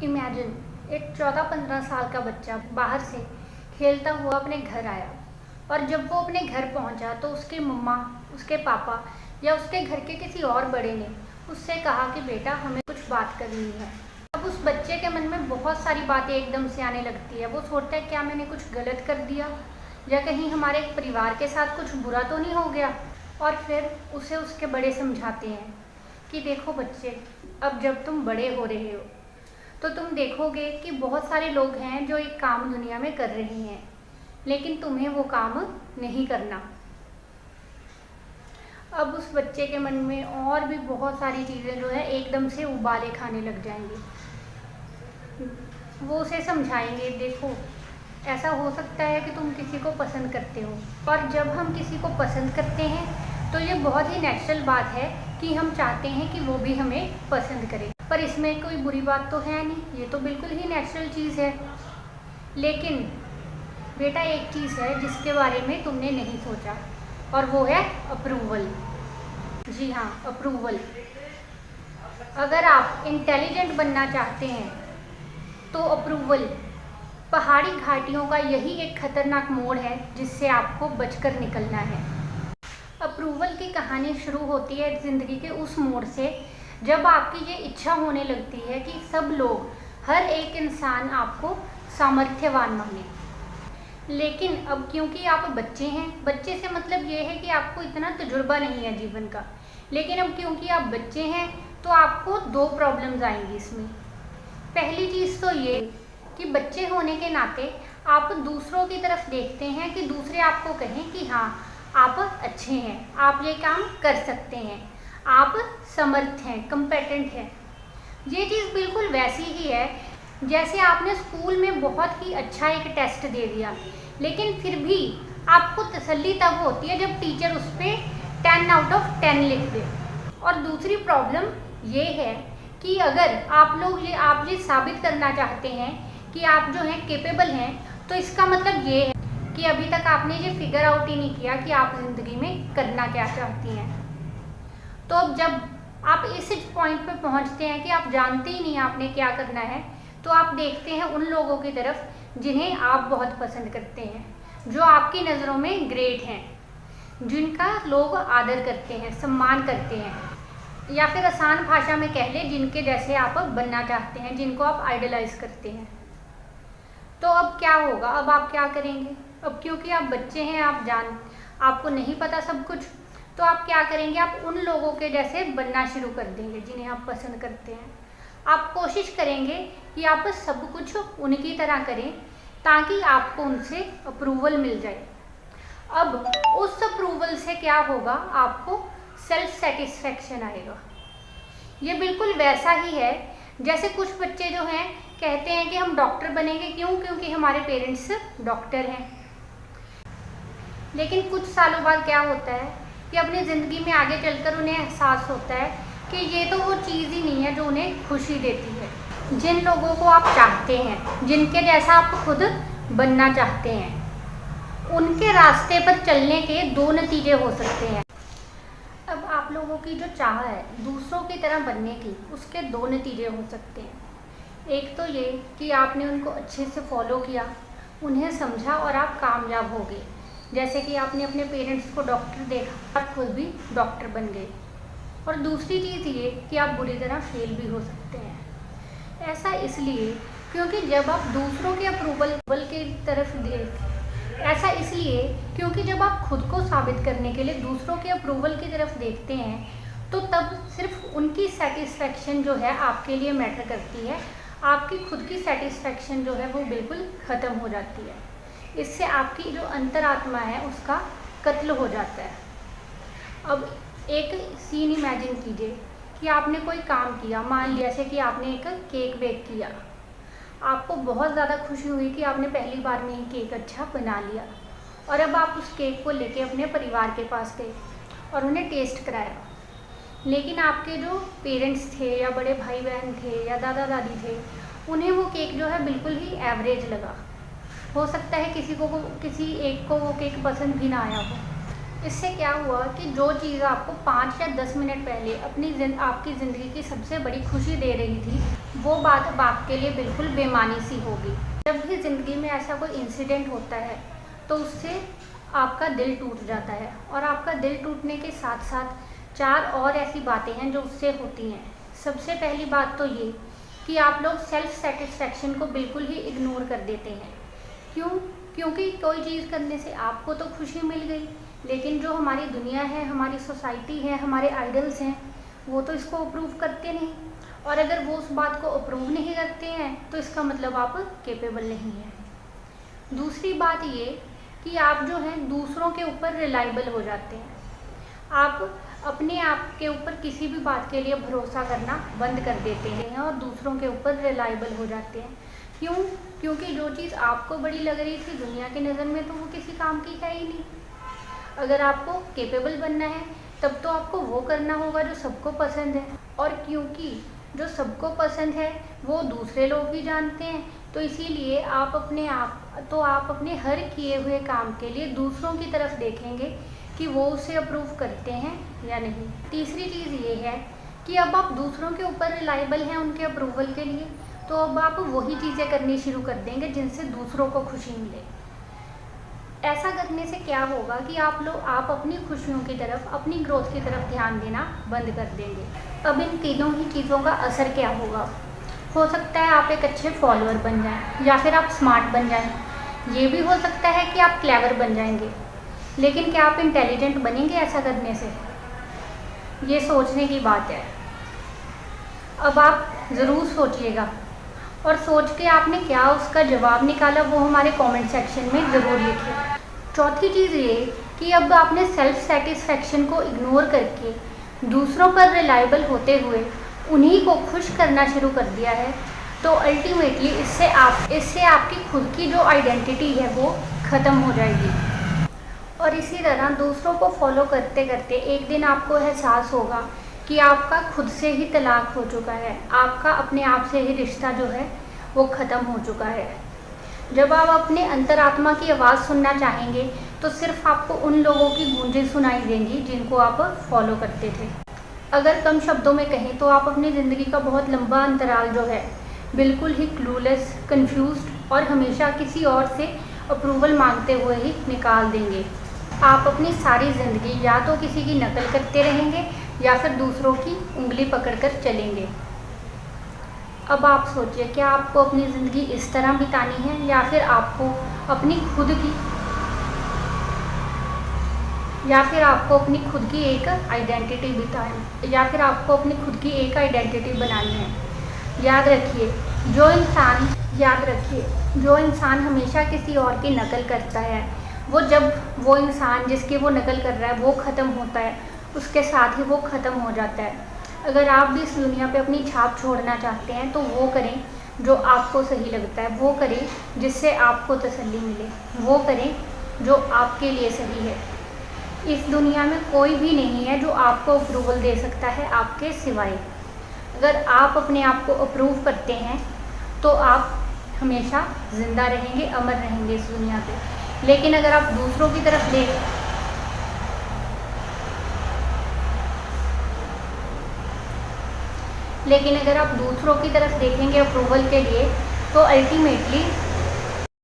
Imagine एक 14-15 साल का बच्चा बाहर से खेलता हुआ अपने घर आया और जब वो अपने घर पहुंचा तो उसकी मम्मा, उसके पापा या उसके घर के किसी और बड़े ने उससे कहा कि बेटा हमें कुछ बात करनी है। अब उस बच्चे के मन में बहुत सारी बातें एकदम से आने लगती है। वो सोचता है क्या मैंने कुछ गलत कर दिया या कहीं हमारे परिवार के साथ कुछ बुरा तो नहीं हो गया। और फिर उसे उसके बड़े समझाते हैं कि देखो बच्चे, अब जब तुम बड़े हो रहे हो तो तुम देखोगे कि बहुत सारे लोग हैं जो एक काम दुनिया में कर रहे हैं, लेकिन तुम्हें वो काम नहीं करना। अब उस बच्चे के मन में और भी बहुत सारी चीज़ें जो है एकदम से उबाले खाने लग जाएंगी। वो उसे समझाएंगे, देखो ऐसा हो सकता है कि तुम किसी को पसंद करते हो, और जब हम किसी को पसंद करते हैं तो ये बहुत ही नेचुरल बात है कि हम चाहते हैं कि वो भी हमें पसंद करे। पर इसमें कोई बुरी बात तो है नहीं, ये तो बिल्कुल ही नेचुरल चीज़ है। लेकिन बेटा एक चीज़ है जिसके बारे में तुमने नहीं सोचा, और वो है अप्रूवल। जी हाँ, अप्रूवल। अगर आप इंटेलिजेंट बनना चाहते हैं तो अप्रूवल पहाड़ी घाटियों का यही एक खतरनाक मोड़ है जिससे आपको बचकर निकलना है। अप्रूवल की कहानी शुरू होती है ज़िंदगी के उस मोड़ से जब आपकी ये इच्छा होने लगती है कि सब लोग, हर एक इंसान आपको सामर्थ्यवान माने। लेकिन अब क्योंकि आप बच्चे हैं, बच्चे से मतलब ये है कि आपको इतना तजुर्बा नहीं है जीवन का, लेकिन अब क्योंकि आप बच्चे हैं तो आपको दो प्रॉब्लम्स आएंगी इसमें। पहली चीज़ तो ये कि बच्चे होने के नाते आप दूसरों की तरफ देखते हैं कि दूसरे आपको कहें कि हाँ आप अच्छे हैं, आप ये काम कर सकते हैं, आप समर्थ हैं, कम्पेटेंट हैं। ये चीज़ बिल्कुल वैसी ही है जैसे आपने स्कूल में बहुत ही अच्छा एक टेस्ट दे दिया, लेकिन फिर भी आपको तसल्ली तब होती है जब टीचर उस पर 10 आउट ऑफ 10 लिख दे। और दूसरी प्रॉब्लम ये है कि अगर आप ये साबित करना चाहते हैं कि आप जो हैं केपेबल हैं, तो इसका मतलब ये है कि अभी तक आपने ये फिगर आउट ही नहीं किया कि आप ज़िंदगी में करना क्या चाहती हैं। तो अब जब आप इस पॉइंट पे पहुंचते हैं कि आप जानते ही नहीं आपने क्या करना है, तो आप देखते हैं उन लोगों की तरफ जिन्हें आप बहुत पसंद करते हैं, जो आपकी नज़रों में ग्रेट हैं, जिनका लोग आदर करते हैं, सम्मान करते हैं, या फिर आसान भाषा में कह लें जिनके जैसे आप बनना चाहते हैं, जिनको आप आइडलाइज करते हैं। तो अब क्या होगा, अब आप क्या करेंगे? अब क्योंकि आप बच्चे हैं, आपको नहीं पता सब कुछ, तो आप क्या करेंगे? आप उन लोगों के जैसे बनना शुरू कर देंगे जिन्हें आप पसंद करते हैं। आप कोशिश करेंगे कि आप सब कुछ उनकी तरह करें ताकि आपको उनसे अप्रूवल मिल जाए। अब उस अप्रूवल से क्या होगा, आपको सेल्फ सेटिस्फैक्शन आएगा। ये बिल्कुल वैसा ही है जैसे कुछ बच्चे जो हैं कहते हैं कि हम डॉक्टर बनेंगे, क्यों? क्योंकि हमारे पेरेंट्स डॉक्टर हैं। लेकिन कुछ सालों बाद क्या होता है कि अपनी ज़िंदगी में आगे चलकर उन्हें एहसास होता है कि ये तो वो चीज़ ही नहीं है जो उन्हें खुशी देती है। जिन लोगों को आप चाहते हैं, जिनके जैसा आप खुद बनना चाहते हैं, उनके रास्ते पर चलने के दो नतीजे हो सकते हैं। अब आप लोगों की जो चाह है दूसरों की तरह बनने की, उसके दो नतीजे हो सकते हैं। एक तो ये कि आपने उनको अच्छे से फॉलो किया, उन्हें समझा और आप कामयाब हो गए, जैसे कि आपने अपने पेरेंट्स को डॉक्टर देखा, आप खुद भी डॉक्टर बन गए। और दूसरी चीज़ ये कि आप बुरी तरह फेल भी हो सकते हैं। ऐसा इसलिए क्योंकि जब आप दूसरों के अप्रूवल की तरफ ऐसा इसलिए क्योंकि जब आप खुद को साबित करने के लिए दूसरों के अप्रूवल की तरफ देखते हैं, तो तब सिर्फ उनकी सेटिस्फैक्शन जो है आपके लिए मैटर करती है। आपकी खुद की सेटिस्फैक्शन जो है वो बिल्कुल ख़त्म हो जाती है। इससे आपकी जो अंतरात्मा है उसका कत्ल हो जाता है। अब एक सीन इमेजिन कीजिए कि आपने कोई काम किया, मान लिया जैसे कि आपने एक केक बेक किया। आपको बहुत ज़्यादा खुशी हुई कि आपने पहली बार में ही केक अच्छा बना लिया, और अब आप उस केक को लेके अपने परिवार के पास गए और उन्हें टेस्ट कराया। लेकिन आपके जो पेरेंट्स थे या बड़े भाई बहन थे या दादा दादी थे, उन्हें वो केक जो है बिल्कुल ही एवरेज लगा। हो सकता है किसी एक को वो केक पसंद भी ना आया हो। इससे क्या हुआ कि जो चीज़ आपको 5 या 10 मिनट पहले आपकी ज़िंदगी की सबसे बड़ी खुशी दे रही थी, वो बात अब आपके लिए बिल्कुल बेमानी सी होगी। जब भी ज़िंदगी में ऐसा कोई इंसिडेंट होता है तो उससे आपका दिल टूट जाता है, और आपका दिल टूटने के साथ साथ 4 और ऐसी बातें हैं जो उससे होती हैं। सबसे पहली बात तो ये कि आप लोग सेल्फ सेटिस्फेक्शन को बिल्कुल ही इग्नोर कर देते हैं। क्यों? क्योंकि कोई चीज़ करने से आपको तो खुशी मिल गई, लेकिन जो हमारी दुनिया है, हमारी सोसाइटी है, हमारे आइडल्स हैं, वो तो इसको अप्रूव करते नहीं। और अगर वो उस बात को अप्रूव नहीं करते हैं तो इसका मतलब आप कैपेबल नहीं हैं। दूसरी बात ये कि आप जो हैं दूसरों के ऊपर रिलायबल हो जाते हैं। आप अपने आप के ऊपर किसी भी बात के लिए भरोसा करना बंद कर देते हैं और दूसरों के ऊपर रिलायबल हो जाते हैं। क्यों? क्योंकि जो चीज़ आपको बड़ी लग रही थी दुनिया की नज़र में, तो वो किसी काम की है ही नहीं। अगर आपको कैपेबल बनना है तब तो आपको वो करना होगा जो सबको पसंद है, और क्योंकि जो सबको पसंद है वो दूसरे लोग भी जानते हैं, तो इसीलिए आप अपने हर किए हुए काम के लिए दूसरों की तरफ देखेंगे कि वो उसे अप्रूव करते हैं या नहीं। तीसरी चीज़ ये है कि अब आप दूसरों के ऊपर रिलायबल हैं उनके अप्रूवल के लिए, तो अब आप वही चीज़ें करनी शुरू कर देंगे जिनसे दूसरों को खुशी मिले। ऐसा करने से क्या होगा कि आप अपनी खुशियों की तरफ, अपनी ग्रोथ की तरफ ध्यान देना बंद कर देंगे। अब इन तीनों ही चीज़ों का असर क्या होगा? हो सकता है आप एक अच्छे फॉलोअर बन जाएं, या फिर आप स्मार्ट बन जाएं। ये भी हो सकता है कि आप क्लेवर बन जाएंगे, लेकिन क्या आप इंटेलिजेंट बनेंगे ऐसा करने से? ये सोचने की बात है। अब आप ज़रूर सोचिएगा, और सोच के आपने क्या उसका जवाब निकाला वो हमारे कमेंट सेक्शन में ज़रूर लिखिए। चौथी चीज़ ये कि अब आपने सेल्फ सेटिस्फेक्शन को इग्नोर करके दूसरों पर रिलायबल होते हुए उन्हीं को खुश करना शुरू कर दिया है, तो अल्टीमेटली इससे आपकी खुद की जो आइडेंटिटी है वो ख़त्म हो जाएगी। और इसी तरह दूसरों को फॉलो करते करते एक दिन आपको एहसास होगा कि आपका खुद से ही तलाक हो चुका है, आपका अपने आप से ही रिश्ता जो है वो ख़त्म हो चुका है। जब आप अपने अंतरात्मा की आवाज़ सुनना चाहेंगे तो सिर्फ आपको उन लोगों की गूंजें सुनाई देंगी जिनको आप फॉलो करते थे। अगर कम शब्दों में कहें तो आप अपनी ज़िंदगी का बहुत लंबा अंतराल जो है बिल्कुल ही क्लूलेस, कंफ्यूज्ड और हमेशा किसी और से अप्रूवल मांगते हुए ही निकाल देंगे। आप अपनी सारी ज़िंदगी या तो किसी की नकल करते रहेंगे या फिर दूसरों की उंगली पकड़कर चलेंगे। अब आप सोचिए, क्या आपको अपनी ज़िंदगी इस तरह बितानी है, या फिर आपको अपनी खुद की एक आइडेंटिटी बितानी, या फिर आपको अपनी खुद की एक आइडेंटिटी बनानी है। याद रखिए, जो इंसान हमेशा किसी और की नकल करता है, जब वो इंसान जिसकी वो नकल कर रहा है वो ख़त्म होता है, उसके साथ ही वो ख़त्म हो जाता है। अगर आप भी इस दुनिया पे अपनी छाप छोड़ना चाहते हैं तो वो करें जो आपको सही लगता है, वो करें जिससे आपको तसल्ली मिले, वो करें जो आपके लिए सही है। इस दुनिया में कोई भी नहीं है जो आपको अप्रूवल दे सकता है आपके सिवाय। अगर आप अपने आप को अप्रूव करते हैं तो आप हमेशा ज़िंदा रहेंगे, अमर रहेंगे इस दुनिया पे। लेकिन अगर आप दूसरों की तरफ देखेंगे अप्रूवल के लिए, तो अल्टीमेटली